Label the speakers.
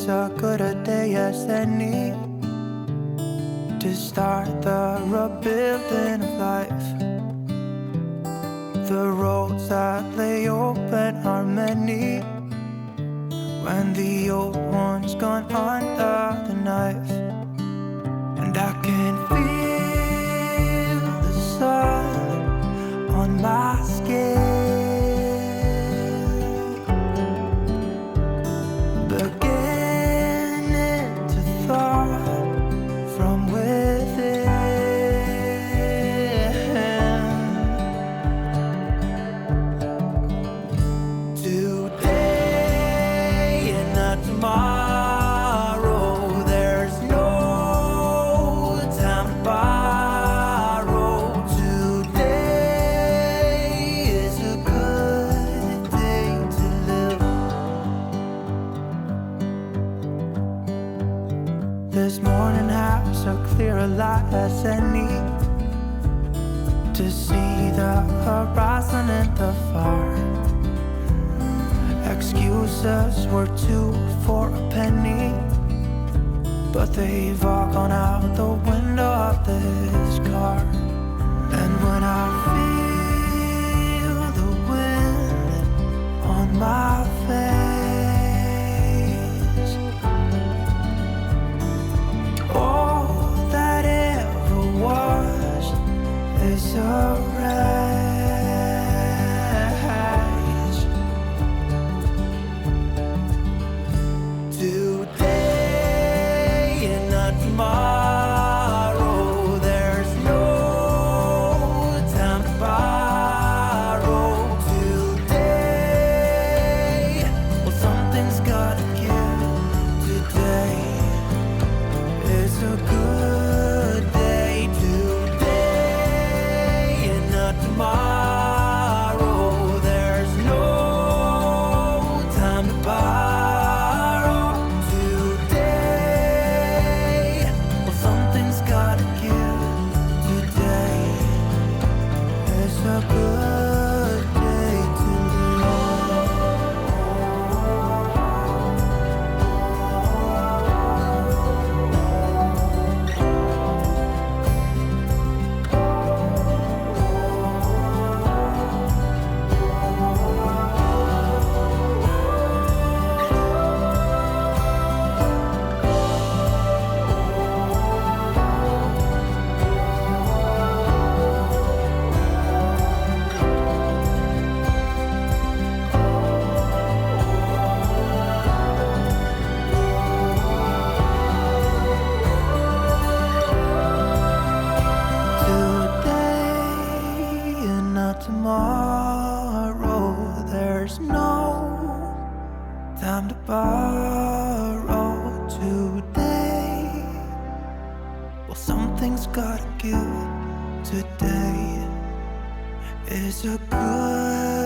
Speaker 1: is a good a day as any to start the rebuilding of life. The roads that lay open are many when the old one's gone under the knife. And I can feel the sun on my skin, beginning to thaw from within. Today and not tomorrow, there's no time to borrow. Today is a good day to live. This morning has a clearer light as any to see the horizon and the far. Excuses were two for a penny, but they've all gone out the window of this car. And when I feel the wind on my face, all that ever was is a wreck. Today and not tomorrow, there's no time to borrow. Today, well, something's gotta give. Today is a good day. Today and not tomorrow, there's no time to borrow. A good day to tomorrow, there's no time to borrow. Today, well, something's gotta give. Today is a good